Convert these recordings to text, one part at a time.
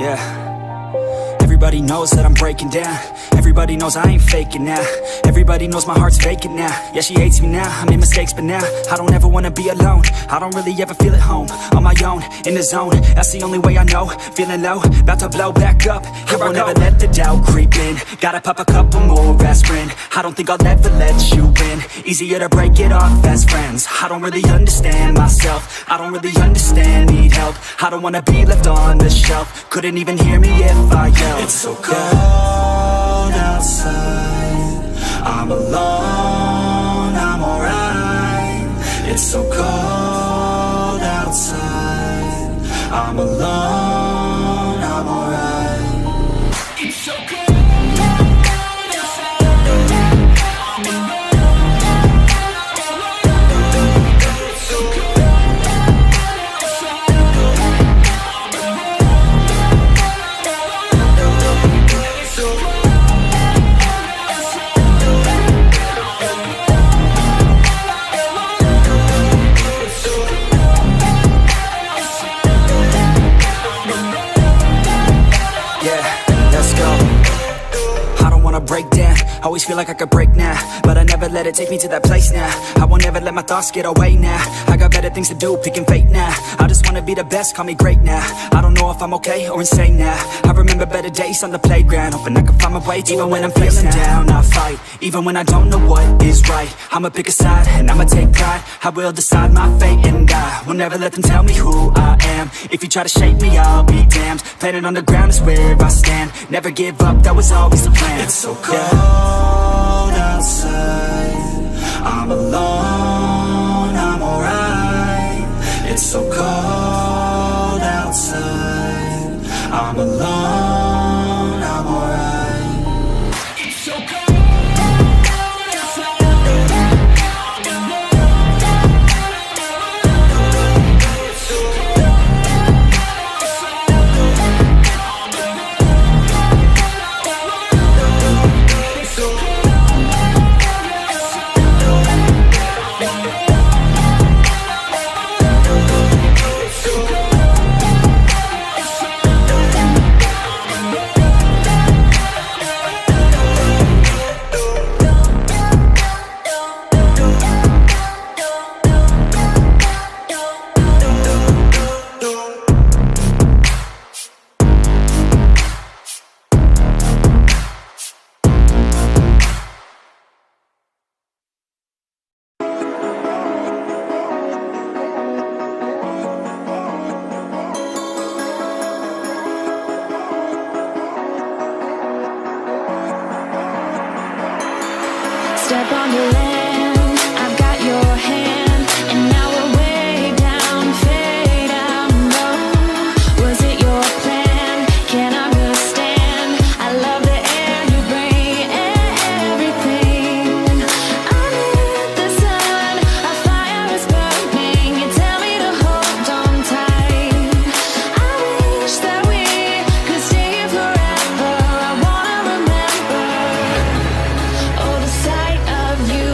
Yeah. Everybody knows that I'm breaking down. Everybody knows I ain't faking now. Everybody knows my heart's vacant now. Yeah, she hates me now, I made mistakes but now I don't ever wanna be alone. I don't really ever feel at home. On my own, in the zone, that's the only way I know. Feeling low, about to blow back up. Here I won't ever let the doubt creep in. Gotta pop a couple more aspirin. I don't think I'll ever let you in. Easier to break it off as friends. I don't really understand myself. I don't really understand, need help. I don't wanna be left on the shelf. Couldn't even hear me if I yelled. It's so cold outside, I'm alone, I'm alright. It's so cold outside, I'm alone, I'm alright. It's so cold. Break down, always feel like I could break now, but I never let it take me to that place now. I won't ever let my thoughts get away now. I got better things to do, picking fate now. I just wanna be the best, call me great now. I don't know if I'm okay or insane now. I remember better days on the playground, hoping I can find my way. Even when I'm feeling down, I fight. Even when I don't know what is right, I'ma pick a side and I'ma take pride. I will decide my fate and I will never let them tell me who I am. If you try to shake me, I'll be damned. Planet on the ground is where I stand. Never give up, that was always the plan. It's so cold outside, I'm alone, I'm alright. It's so cold outside, I'm alone, I'm alright. It's so cold. Step on the land, I've got your hand, and now we're way down, fade out low. Was it your plan? Can't understand. I love the air you bring, everything. Underneath the sun, a fire is burning. You tell me to hold on tight. I wish that we could stay here forever. I wanna remember. Oh, the sight of you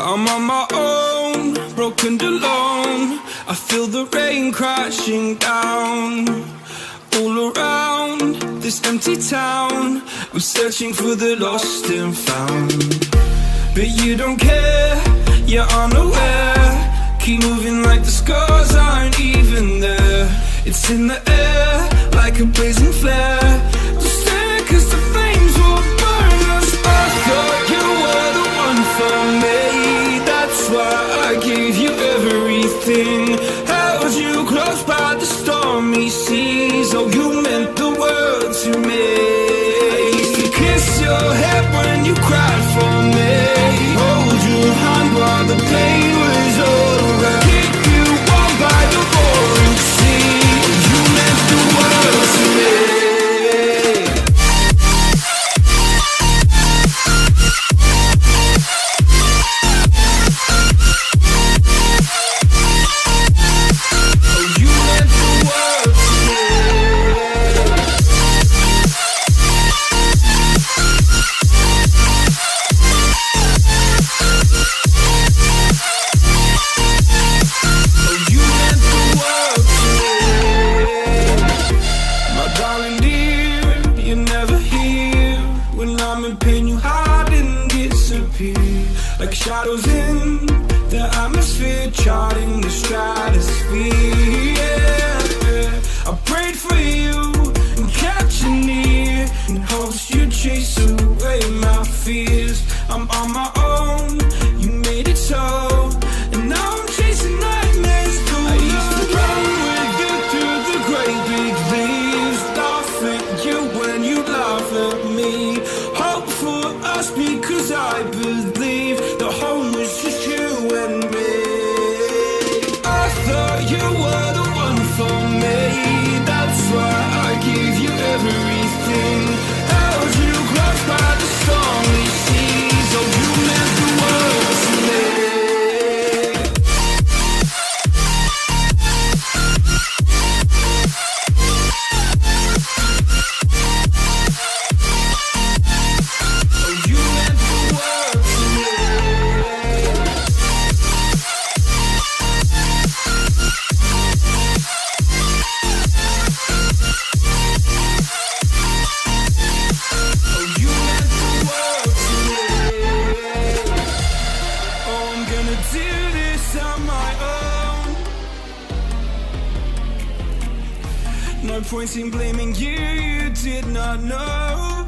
I'm on my own, broken and alone. I feel the rain crashing down all around this empty town. I'm searching for the lost and found, but you don't care, you're unaware. Keep moving like the scars aren't even there. It's in the air like a blazing flare. Just stare, 'cause the flames will burn us. I thought you were the one for me. That's why I gave you everything. Held you close by the stormy seas. Oh, you meant the world to me. I used to kiss your head when you cried for me. Hold your hand while the pain was all around. Keep you warm by the roaring sea. You meant the world to me. Like shadows in the atmosphere, charting the stratosphere. Yeah. I prayed for you and kept you near, in hopes you'd chase away my fears. I'm on my own, you made it so, and now I'm chasing nightmares through. I used to run with you through the great big leaves, laugh at you when you laugh at me. Hope for us because I believe the home was just you and me. I thought you were the one for me. That's why I gave you everything. Held you close by the stormy seas. Oh, you meant the world to me. Do this on my own. No point in blaming you, you did not know.